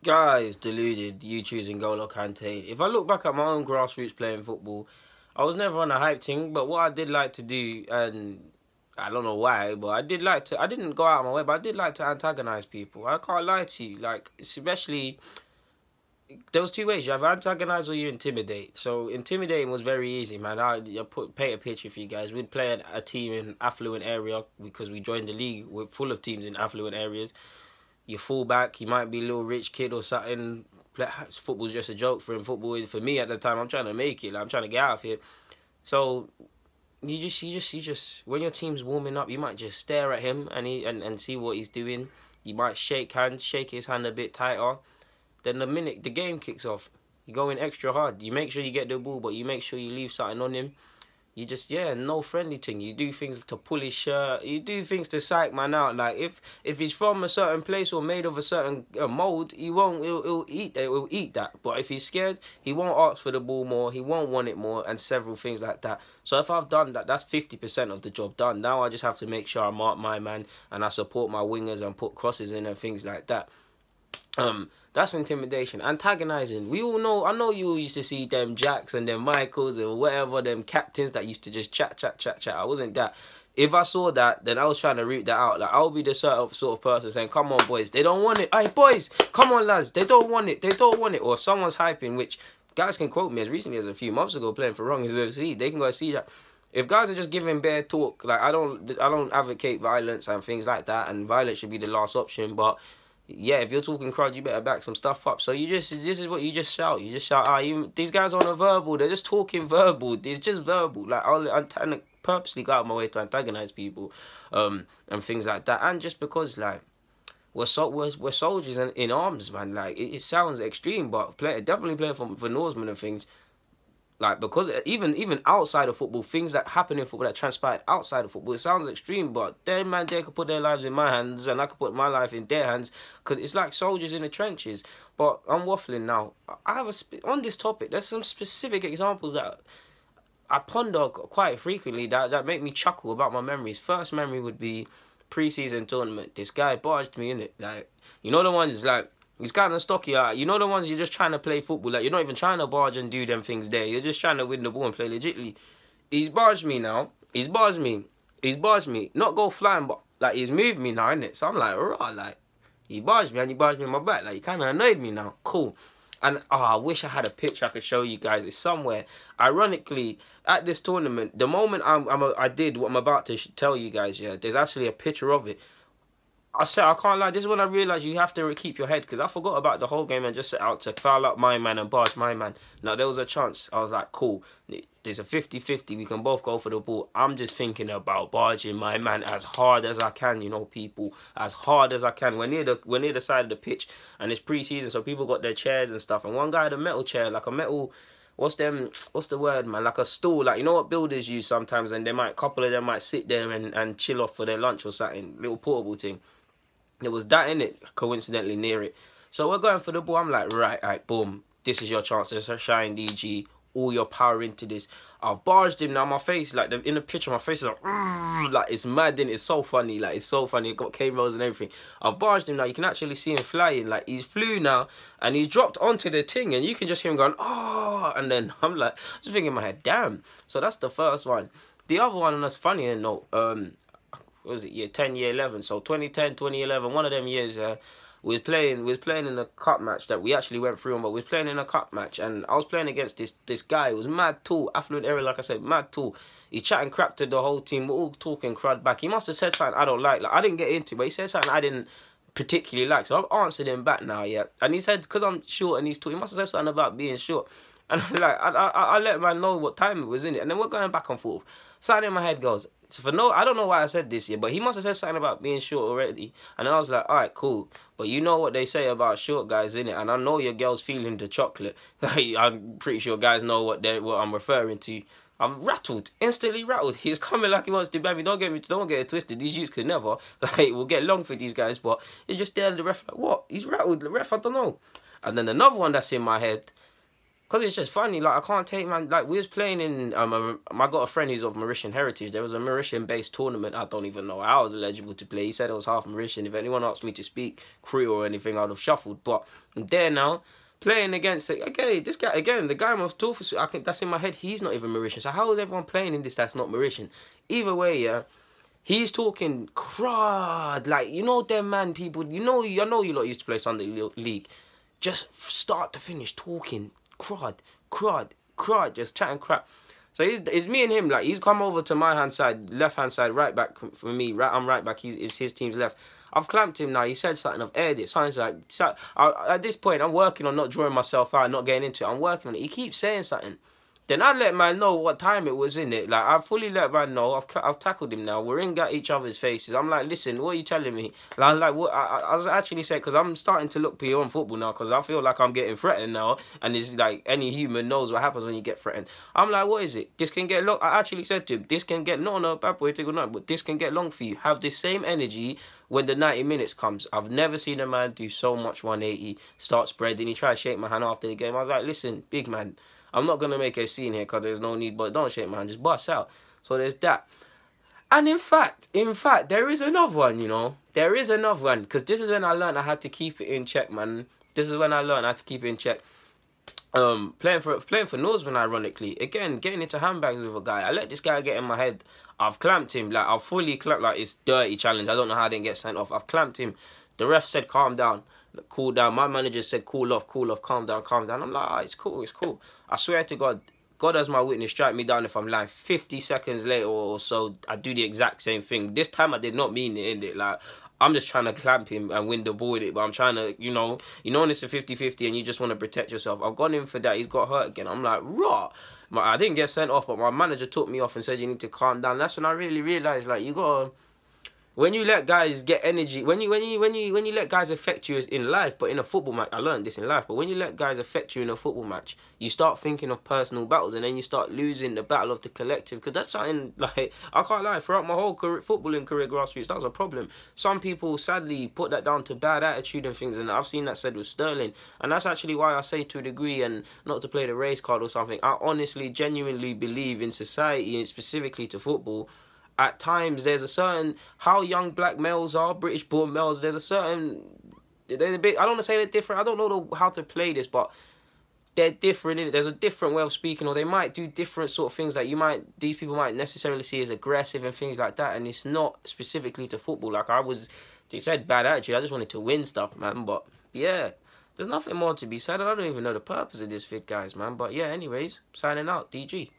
Guys, deluded, you choosing Golo Kante. If I look back at my own grassroots playing football, I was never on a hype thing, but what I did like to do, and I don't know why, but I didn't go out of my way, but I did like to antagonize people. I can't lie to you. Like, especially, there was two ways. You either antagonize or you intimidate. So, intimidating was very easy, man. Paint a picture for you guys. We'd play a team in affluent area because we joined the league. We're full of teams in affluent areas. Your fullback, he might be a little rich kid or something. Football's just a joke for him. Football, for me at the time, I'm trying to make it. Like, I'm trying to get out of here. So you just when your team's warming up, you might just stare at him and see what he's doing. You might shake his hand a bit tighter. Then the minute the game kicks off, you go in extra hard. You make sure you get the ball, but you make sure you leave something on him. You just, no friendly thing. You do things to pull his shirt. You do things to psych man out. Like, if he's from a certain place or made of a certain mold, he'll eat that. But if he's scared, he won't ask for the ball more. He won't want it more, and several things like that. So if I've done that, that's 50% of the job done. Now I just have to make sure I mark my man and I support my wingers and put crosses in and things like that. That's intimidation. Antagonizing. We all know, I know you all used to see them Jacks and them Michaels or whatever, them captains that used to just chat. I wasn't that. If I saw that, then I was trying to root that out. Like, I'll be the sort of person saying, come on, boys, they don't want it. Hey, boys, come on, lads, they don't want it. Or if someone's hyping, which guys can quote me as recently as a few months ago playing for Wrong as FC, they can go see that. If guys are just giving bare talk, like, I don't advocate violence and things like that, and violence should be the last option, but yeah, if you're talking crowd, you better back some stuff up. So this is what you just shout. You just shout, these guys on a verbal, they're just talking verbal. It's just verbal. Like, I'm purposely go out of my way to antagonize people, and things like that. And just because, like, we're soldiers in arms, man. Like, it sounds extreme, but definitely playing for Norsemen and things. Like, because even outside of football, things that happen in football that transpired outside of football, it sounds extreme, but them man they could put their lives in my hands and I could put my life in their hands because it's like soldiers in the trenches. But I'm waffling now. I have on this topic, there's some specific examples that I ponder quite frequently that make me chuckle about my memories. First memory would be pre-season tournament. This guy barged me in it. Like, you know the ones like, he's kind of stocky. You know the ones you're just trying to play football. Like, you're not even trying to barge and do them things there. You're just trying to win the ball and play legitly. He's barged me now. He's barged me. Not go flying, but like he's moved me now, innit? So I'm like, raw, like, he barged me and he barged me in my back. Like, he kind of annoyed me now. Cool. And I wish I had a picture I could show you guys. It's somewhere. Ironically, at this tournament, the moment I did what I'm about to tell you guys, yeah, there's actually a picture of it. I can't lie, this is when I realised you have to keep your head, because I forgot about the whole game and just set out to foul up my man and barge my man. Now, there was a chance. I was like, cool, there's a 50-50, we can both go for the ball. I'm just thinking about barging my man as hard as I can, people, as hard as I can. We're near the side of the pitch, and it's pre-season, so people got their chairs and stuff, and one guy had a metal chair, like a metal... What's the word, man? Like a stool, like, you know what builders use sometimes, and couple of them might sit there and chill off for their lunch or something, little portable thing. There was that in it, coincidentally near it. So we're going for the ball. I'm like, right, boom. This is your chance to shine, DG. All your power into this. I've barged him now. My face, like, in the picture, my face is like it's mad, and it's so funny. Like, it's so funny. It got cameras and everything. I've barged him now. You can actually see him flying. Like, he's flew now, and he's dropped onto the thing, and you can just hear him going, oh. And then I'm like, just thinking in my head, damn. So that's the first one. The other one, and that's funny note, what was it, year 10, year 11, so 2010, 2011, one of them years, we was playing in a cup match that we actually went through on, but we was playing in a cup match, and I was playing against this guy who was mad tall, affluent area, like I said, mad tall. He's chatting crap to the whole team, we're all talking crud back. He must have said something I don't like, I didn't get into it, but he said something I didn't particularly like, so I've answered him back now, yeah, and he said, because I'm short and he's tall, he must have said something about being short, and like, I let man know what time it was, in it, and then we're going back and forth. Something in my head goes, I don't know why I said this yet, but he must have said something about being short already. And then I was like, alright, cool. But you know what they say about short guys, innit? And I know your girl's feeling the chocolate. Like, I'm pretty sure guys know what I'm referring to. I'm rattled, instantly rattled. He's coming like he wants to bang me. Don't get it twisted. These youths could never. Like, we'll get long for these guys, but it's just there. The ref, like, what? He's rattled. The ref, I don't know. And then another one that's in my head. Cause it's just funny, like I can't take man. Like we was playing in I got a friend who's of Mauritian heritage. There was a Mauritian-based tournament. I don't even know how I was eligible to play. He said I was half Mauritian. If anyone asked me to speak Creole or anything, I'd have shuffled. But I'm there now, playing against again. This guy again, the guy I'm talking to. That's in my head. He's not even Mauritian. So how is everyone playing in this that's not Mauritian? Either way, yeah. He's talking crud, like you know them man people. I know you lot used to play Sunday League. Just start to finish talking crud, just chatting crap. So it's me and him. Like he's come over to my hand side, left hand side, right back for me. I'm right back. It's his team's left. I've clamped him now. He said something. I've aired it. Sounds like at this point I'm working on not drawing myself out, not getting into it. I'm working on it. He keeps saying something. Then I let man know what time it was in it. Like I fully let man know. I've tackled him now. We're in at each other's faces. I'm like, listen, what are you telling me? Like what? I was actually saying because I'm starting to look beyond football now because I feel like I'm getting threatened now, and it's like any human knows what happens when you get threatened. I'm like, what is it? This can get long. I actually said to him, this can get not on a bad boy thing or not, but this can get long for you. Have this same energy when the 90 minutes comes. I've never seen a man do so much 180, start spreading. He tried to shake my hand after the game. I was like, listen, big man. I'm not going to make a scene here because there's no need, but don't shake my hand, just bust out. So there's that. And in fact, there is another one, you know. There is another one because this is when I learned I had to keep it in check, man. This is when I learned I had to keep it in check. Playing for Norseman, ironically. Again, getting into handbags with a guy. I let this guy get in my head. I've clamped him. Like, I've fully clamped, like, it's dirty challenge. I don't know how I didn't get sent off. I've clamped him. The ref said, calm down. Cool down. My manager said, cool off, calm down. I'm like, it's cool. I swear to God as my witness, strike me down if I'm lying. 50 seconds later or so, I do the exact same thing. This time I did not mean it, innit? Like, I'm just trying to clamp him and win the ball with it, but I'm trying to, you know when it's a 50-50 and you just want to protect yourself. I've gone in for that. He's got hurt again. I'm like, raw. I didn't get sent off, but my manager took me off and said, you need to calm down. That's when I really realised, like, you got to... When you let guys get energy, when you let guys affect you in life, but in a football match, I learned this in life, but when you let guys affect you in a football match, you start thinking of personal battles and then you start losing the battle of the collective, because that's something, like, I can't lie, throughout my whole footballing career, grassroots, that was a problem. Some people, sadly, put that down to bad attitude and things, and I've seen that said with Sterling, and that's actually why I say to a degree, and not to play the race card or something, I honestly, genuinely believe in society, and specifically to football, at times, there's a certain, how young black males are, British-born males, there's a certain, they're a bit, I don't want to say they're different, I don't know how to play this, but they're different, innit? There's a different way of speaking, or they might do different sort of things that these people might necessarily see as aggressive and things like that, and it's not specifically to football. Like, they said bad attitude, I just wanted to win stuff, man, but yeah, there's nothing more to be said, I don't even know the purpose of this vid, guys, man, but yeah, anyways, signing out, DG.